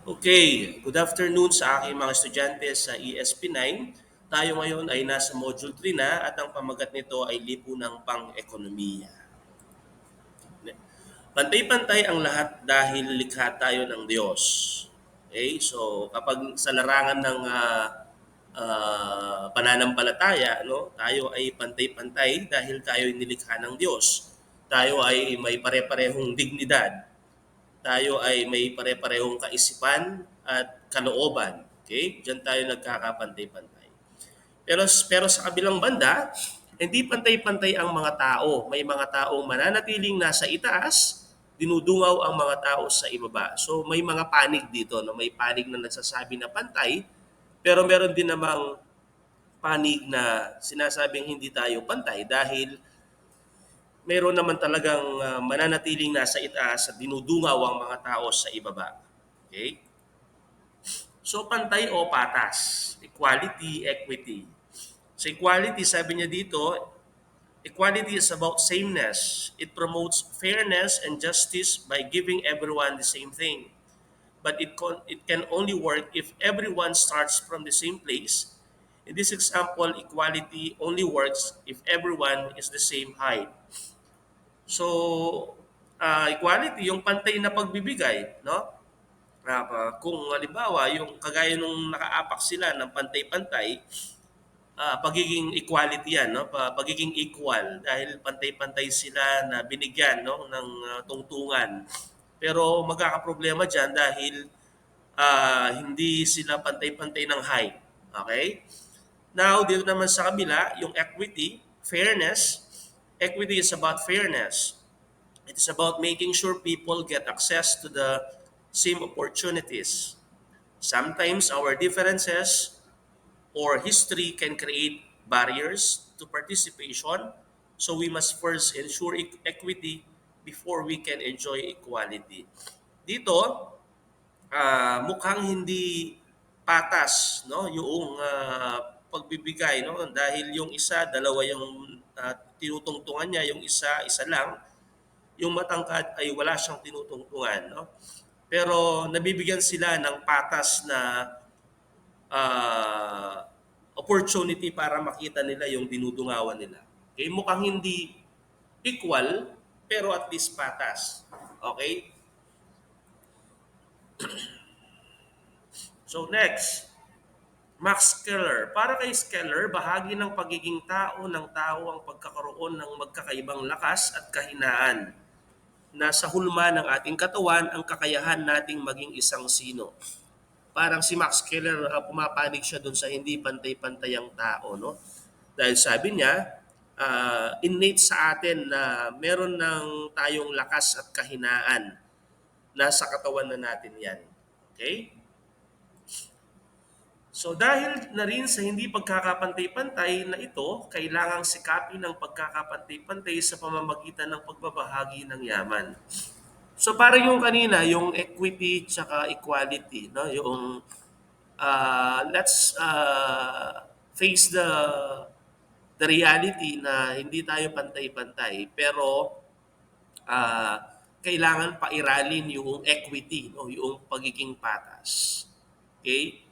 Okay, good afternoon sa aking mga estudyante sa ESP9. Tayo ngayon ay nasa Module 3 na at ang pamagat nito ay lipunang pang-ekonomiya. Pantay-pantay ang lahat dahil likha tayo ng Diyos. Okay, so kapag sa larangan ng pananampalataya, no, tayo ay pantay-pantay dahil tayo ay nilikha ng Diyos. Tayo ay may pare-parehong dignidad, tayo ay may pare-parehong kaisipan at kalooban. Okay? Diyan tayo nagkakapantay-pantay. Pero sa kabilang banda, hindi pantay-pantay ang mga tao. May mga taong mananatiling nasa itaas, dinudungaw ang mga tao sa ibaba. So may mga panig dito, no? May panig na nagsasabi na pantay, pero meron din namang panig na sinasabing hindi tayo pantay dahil meron naman talagang mananatiling nasa itaas at dinudungaw ang mga tao sa ibaba. Okay? So pantay o patas, equality, equity. So equality, sabi niya dito, equality is about sameness. It promotes fairness and justice by giving everyone the same thing. But it can only work if everyone starts from the same place. In this example, equality only works if everyone is the same height. So, equality, yung pantay na pagbibigay, no? Kung halimbawa, yung kagaya nung nakaapak sila ng pantay-pantay, pagiging equality yan, no? Pagiging equal dahil pantay-pantay sila na binigyan, no, ng tungtungan. Pero magkakaproblema diyan dahil hindi sila pantay-pantay ng height. Okay? Now, dito naman sa kabila, yung equity, fairness. Equity is about fairness. It is about making sure people get access to the same opportunities. Sometimes our differences or history can create barriers to participation, so we must first ensure equity before we can enjoy equality. Dito, mukhang hindi patas, no, yung pagbibigay, no, dahil yung isa dalawa yung tinutungtungan niya, yung isa lang, yung matangkad ay wala siyang tinutungtungan, no? Pero nabibigyan sila ng patas na opportunity para makita nila yung dinudungawan nila. Okay, mukhang hindi equal pero at least patas. Okay? So next, Max Keller. Para kay Keller, bahagi ng pagiging tao ng tao ang pagkakaroon ng magkakaibang lakas at kahinaan. Nasa hulma ng ating katawan ang kakayahan nating maging isang sino. Parang si Max Keller, pumapanig siya dun sa hindi pantay-pantay ang tao, no? Dahil sabi niya, innate sa atin na meron ng tayong lakas at kahinaan. Nasa katawan na natin yan. Okay? So dahil na rin sa hindi pagkakapantay-pantay na ito, kailangang sikapin ng pagkakapantay-pantay sa pamamagitan ng pagbabahagi ng yaman. So parang yung kanina, yung equity tsaka equality, no? Yung let's face the reality na hindi tayo pantay-pantay pero kailangan pairalin yung equity, no? Yung pagiging patas. Okay?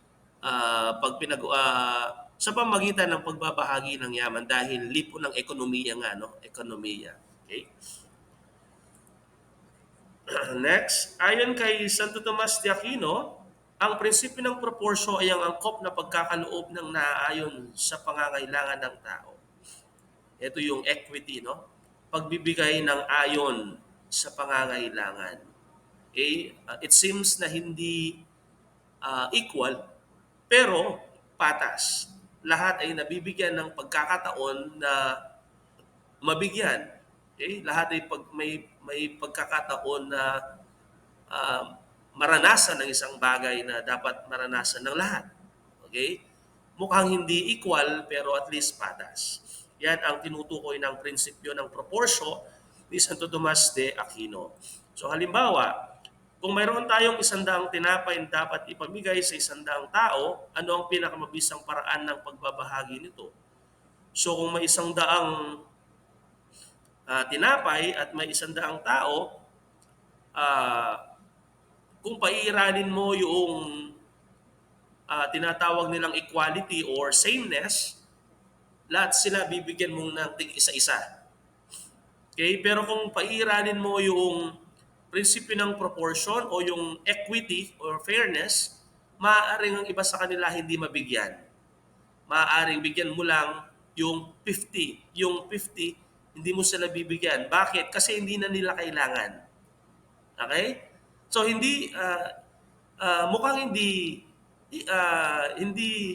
Sa pamagitan ng pagbabahagi ng yaman dahil lipo ng ekonomiya nga, no? Ekonomiya. Okay? Next, ayon kay Santo Tomas de Aquino, ang prinsipyo ng proporsyo ay ang angkop na pagkakaloob ng naaayon sa pangangailangan ng tao. Ito yung equity, no? Pagbibigay ng ayon sa pangangailangan. Okay? It seems na hindi equal, pero patas. Lahat ay nabibigyan ng pagkakataon na mabigyan. Okay? Lahat ay may pagkakataon na ah, maranasan ng isang bagay na dapat maranasan ng lahat. Okay? Mukhang hindi equal pero at least patas. Yan ang tinutukoy ng prinsipyo ng proporsyo ni Santo Tomas de Aquino. So halimbawa, kung mayroon tayong 100 tinapay na dapat ipamigay sa 100 tao, ano ang pinakamabisang paraan ng pagbabahagi nito? So kung may 100 tinapay at may 100 tao, ah, Kung pairanin mo yung tinatawag nilang equality or sameness, lahat sila bibigyan mo ng tig isa-isa. Okay? Pero kung pairanin mo yung prinsipyo ng proportion o yung equity or fairness, maaaring ang iba sa kanila hindi mabigyan. Maaaring bigyan mo lang yung 50. Yung 50, hindi mo sila bibigyan. Bakit? Kasi hindi na nila kailangan. Okay? So mukhang hindi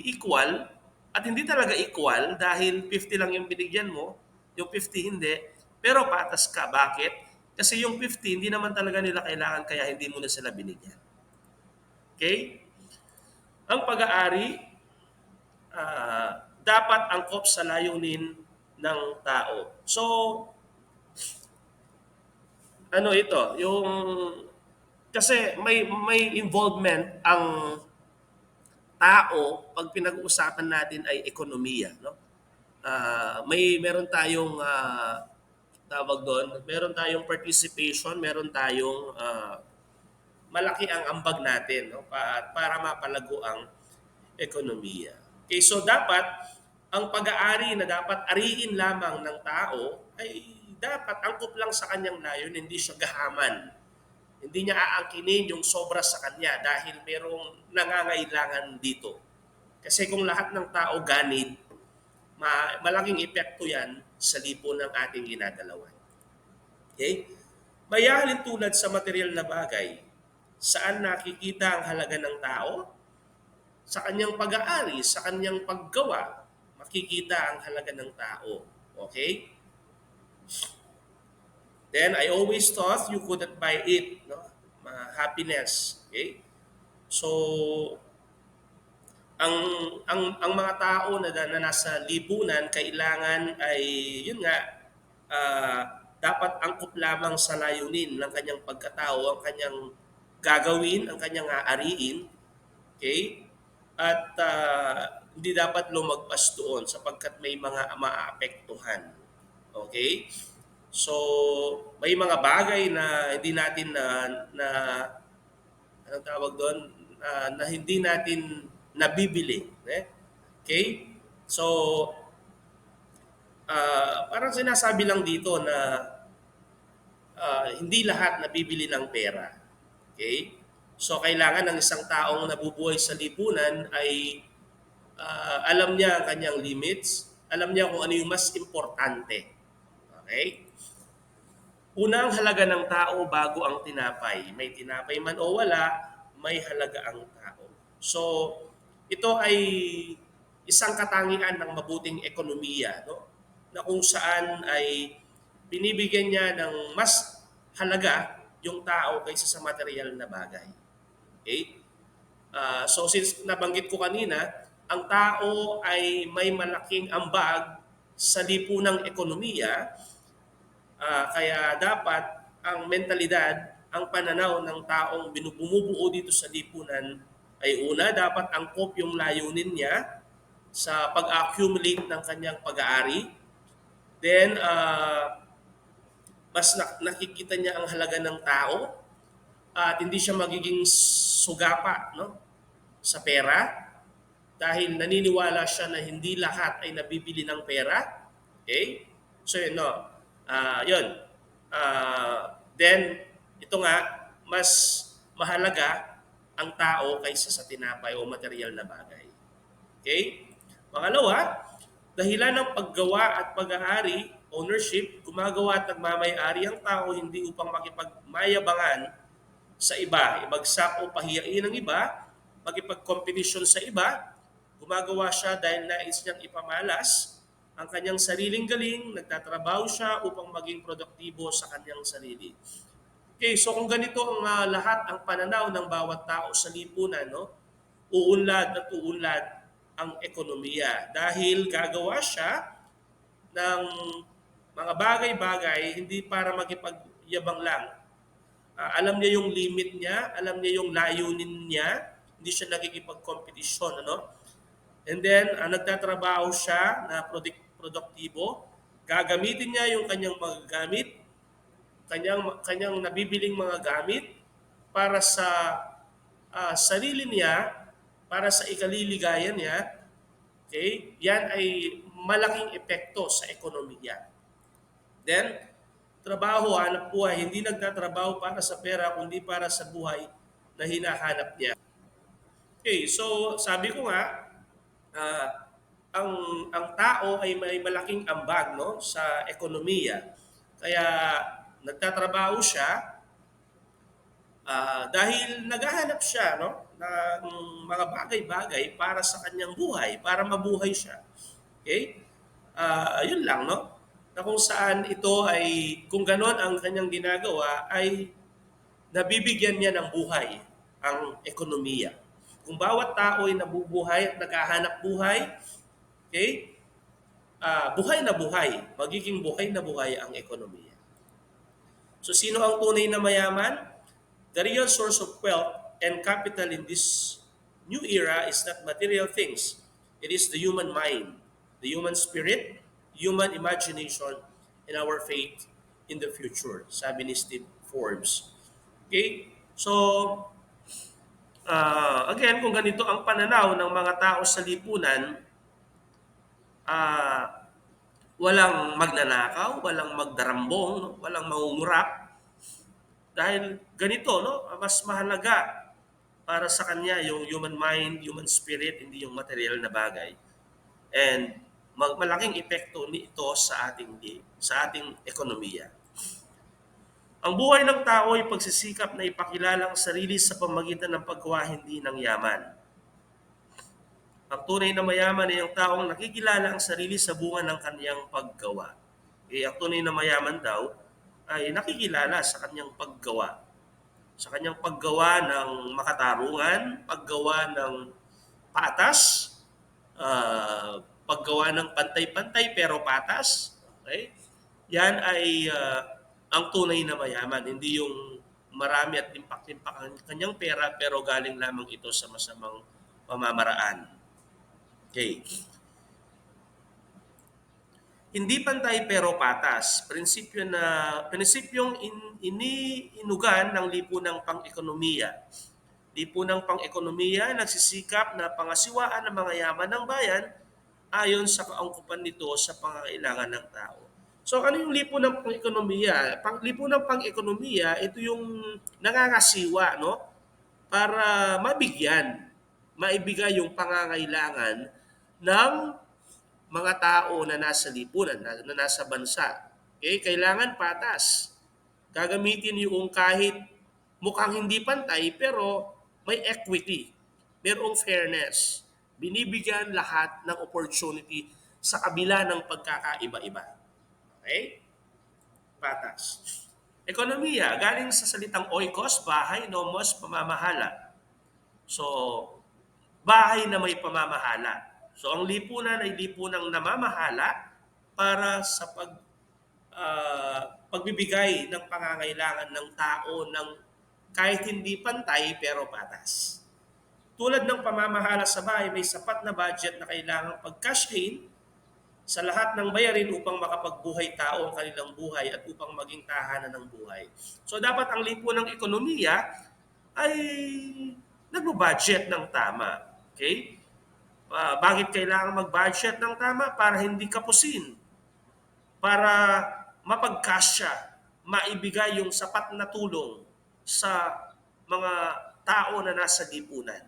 equal at hindi talaga equal dahil 50 lang yung binigyan mo, yung 50 hindi, pero patas ka. Bakit? Kasi yung 50 hindi naman talaga nila kailangan kaya hindi mo na sila binigyan. Okay? Ang pag-aari dapat angkop sa layunin ng tao. So, ano ito, yung kasi may involvement ang tao pag pinag-uusapan natin ay ekonomiya, no? Meron tayong tawag doon, meron tayong participation, meron tayong malaki ang ambag natin, no? Para mapalago ang ekonomiya. Okay, so dapat ang pag-aari na dapat ariin lamang ng tao ay dapat angkop lang sa kanyang layon, hindi siya gahaman. Hindi niya aangkinin yung sobra sa kanya dahil merong nangangailangan dito. Kasi kung lahat ng tao ganid, malaking epekto yan sa lipo ng ating ginagalawan. Okay? Mayahalin tulad sa material na bagay, saan nakikita ang halaga ng tao? Sa kanyang pag-aari, sa kanyang paggawa, makikita ang halaga ng tao. Okay? Then I always thought you couldn't buy it, no? Happiness. Okay? So ang ang mga tao na nasa lipunan kailangan ay yun nga ah, dapat angkop lamang sa layunin ng kanyang pagkatao, ang kanyang gagawin, ang kanyang aariin, okay? At hindi dapat lumagpas doon sapagkat may mga maapektuhan. Okay? So, may mga bagay na hindi natin na anong tawag doon, na hindi natin nabibili. Eh? Okay? So, parang sinasabi lang dito na hindi lahat nabibili ng pera. Okay? So, kailangan ng isang taong nabubuhay sa lipunan ay alam niya ang kanyang limits, alam niya kung ano yung mas importante. Okay? Unang halaga ng tao bago ang tinapay. May tinapay man o wala, may halaga ang tao. So, ito ay isang katangian ng mabuting ekonomiya, no? Na kung saan ay binibigyan niya ng mas halaga yung tao kaysa sa material na bagay. Okay? So since nabanggit ko kanina, ang tao ay may malaking ambag sa lipunang ekonomiya, kaya dapat ang mentalidad, ang pananaw ng taong bumubuo dito sa lipunan ay una, dapat angkop yung layunin niya sa pag-accumulate ng kanyang pag-aari. Then, mas nakikita niya ang halaga ng tao at hindi siya magiging sugapa, no, sa pera dahil naniniwala siya na hindi lahat ay nabibili ng pera. Okay? So yun, no. Yun. Then, ito nga, mas mahalaga ang tao kaysa sa tinapay o material na bagay. Okay? Pangalawa, dahilan ng paggawa at pag-aari, ownership, gumagawa at nagmamay-ari ang tao hindi upang makipagmayabangan sa iba, ibagsak o pahiyain ng iba, makipag-competition sa iba, gumagawa siya dahil nais niyang ipamalas ang kanyang sariling galing, nagtatrabaho siya upang maging produktibo sa kanyang sarili. Okay, so kung ganito ang lahat ang pananaw ng bawat tao sa lipunan, no, uunlad at uunlad ang ekonomiya dahil gagawa siya ng mga bagay-bagay hindi para makipagyabang lang. Alam niya yung limit niya, alam niya yung layunin niya, hindi siya nagkikipag-competition, ano? And then, nagtatrabaho siya na produktibo, gagamitin niya yung kanyang mga gamit, kanyang nabibiling mga gamit, para sa sarili niya, para sa ikaliligayan niya, okay, yan ay malaking epekto sa ekonomiya. Then, trabaho, hanap buhay, hindi nagtatrabaho para sa pera, kundi para sa buhay na hinahanap niya. Okay, so sabi ko nga, ah, ang tao ay may malaking ambag, no, sa ekonomiya. Kaya nagtatrabaho siya dahil naghahanap siya, no, ng mga bagay-bagay para sa kanyang buhay, para mabuhay siya. Okay? Yun lang, no? Na kung saan ito ay, kung ganon ang kanyang ginagawa, ay nabibigyan niya ng buhay ang ekonomiya. Kung bawat tao ay nabubuhay at naghahanap buhay, okay, buhay na buhay, magiging buhay na buhay ang ekonomiya. So sino ang tunay na mayaman? The real source of wealth and capital in this new era is not material things. It is the human mind, the human spirit, human imagination, and our faith in the future, sabi ni Steve Forbes. Okay? So, again, kung ganito ang pananaw ng mga tao sa lipunan, ah, walang magnanakaw, walang magdarambong, no? Walang mangungurap. Dahil ganito, no? Mas mahalaga para sa kanya yung human mind, human spirit, hindi yung material na bagay. And malaking epekto nito sa ating ekonomiya. Ang buhay ng tao ay pagsisikap na ipakilala ang sarili sa pamagitan ng paggawa hindi ng yaman. Ang tunay na mayaman ay ang taong nakikilala ang sarili sa bunga ng kaniyang paggawa. Ang tunay na mayaman daw ay nakikilala sa kaniyang paggawa. Sa kanyang paggawa ng makatarungan, paggawa ng patas, paggawa ng pantay-pantay pero patas. Okay? Yan ay ang tunay na mayaman, hindi yung marami at limpak-limpak ang kanyang pera pero galing lamang ito sa masamang pamamaraan. Okay. Hindi pantay pero patas. Prinsipyong iniinugan ng lipunang pang-ekonomiya. Lipunang pang-ekonomiya nagsisikap na pangasiwaan ng mga yaman ng bayan ayon sa kaangkupan nito sa pangangailangan ng tao. So ano yung lipunang pang-ekonomiya? Lipunang pang-ekonomiya, ito yung nangangasiwa, no? Para maibigay yung pangangailangan ng mga tao na nasa lipunan, na nasa bansa. Okay? Kailangan patas. Gagamitin yung kahit mukhang hindi pantay pero may equity. Merong fairness. Binibigyan lahat ng opportunity sa kabila ng pagkakaiba-iba. Okay? Patas. Ekonomiya, galing sa salitang oikos, bahay, nomos, pamamahala. So, bahay na may pamamahala. So, ang lipunan ay lipunang namamahala para sa pagbibigay ng pangangailangan ng tao ng kahit hindi pantay pero patas. Tulad ng pamamahala sa bahay, may sapat na budget na kailangang pag-cash in sa lahat ng bayarin upang makapagbuhay tao ang kanilang buhay at upang maging tahanan ng buhay. So dapat ang lipunang ekonomiya ay nagbo-budget ng tama. Okay? Bakit kailangan mag-budget ng tama? Para hindi kapusin. Para mapagkasya, maibigay yung sapat na tulong sa mga tao na nasa lipunan.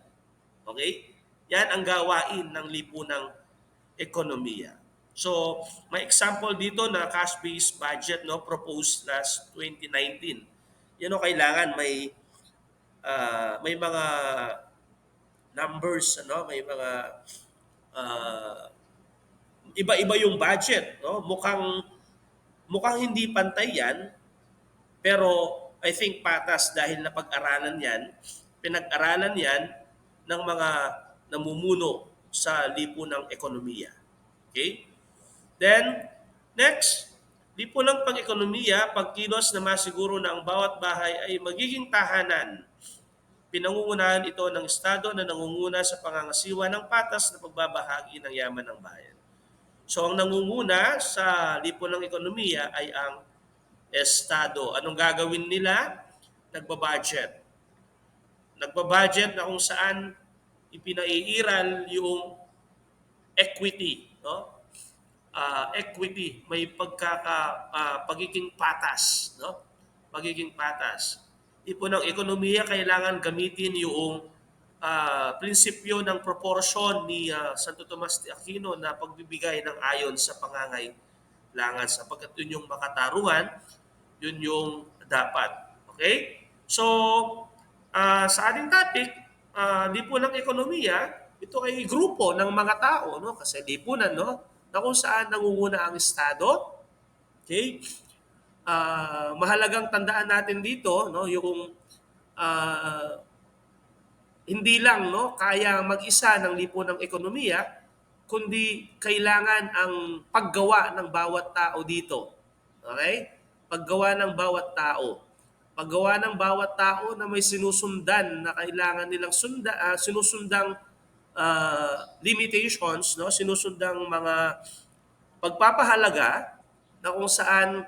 Okay? Yan ang gawain ng lipunang ekonomiya. So, may example dito na cash-based budget, no, proposed last 2019. Yan o, kailangan may mga numbers, ano, may mga iba-iba yung budget, no? Mukhang hindi pantay 'yan, pero I think patas dahil napag-aralan 'yan, pinag-aralan 'yan ng mga namumuno sa lipunang ekonomiya. Okay? Then, next, lipunang pang-ekonomiya, pagkilos na masiguro na ang bawat bahay ay magiging tahanan. Pinangungunahan ito ng Estado na nangunguna sa pangangasiwa ng patas na pagbabahagi ng yaman ng bayan. So, ang nangunguna sa lipunang ekonomiya ay ang Estado. Anong gagawin nila? Nagbabudget. Nagbabudget na kung saan ipinaiiral yung equity, no? Equity, may pagiging patas, no? Pagiging patas. Tipo ng ekonomiya, kailangan gamitin yung prinsipyo ng proportion ni Santo Tomas de Aquino na pagbibigay ng ayon sa pangangailangan, sapagkat yun yung makatarungan, yun yung dapat. Okay? So, sa ating topic, lipunan ng ekonomiya, ito ay grupo ng mga tao, no? Kasi lipunan, no? Na kung saan nangunguna ang Estado. Okay? Mahalagang tandaan natin dito, no? Yung ah, hindi lang, no, kaya mag-isa ng lipunang ekonomiya, kundi kailangan ang paggawa ng bawat tao dito. Okay? Paggawa ng bawat tao. Paggawa ng bawat tao na may sinusundan na kailangan nilang sinusundang limitations, no? Sinusundang mga pagpapahalaga na kung saan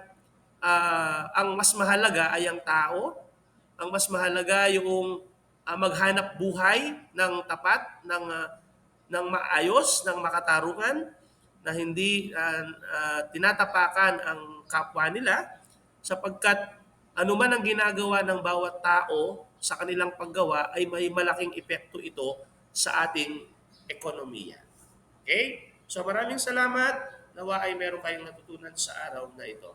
ang mas mahalaga ay ang tao, ang mas mahalaga yung maghanap buhay ng tapat, ng maayos, ng makatarungan, na hindi tinatapakan ang kapwa nila, sapagkat anuman ang ginagawa ng bawat tao sa kanilang paggawa ay may malaking epekto ito sa ating ekonomiya. Okay? So maraming salamat. Nawa ay meron kayong natutunan sa araw na ito.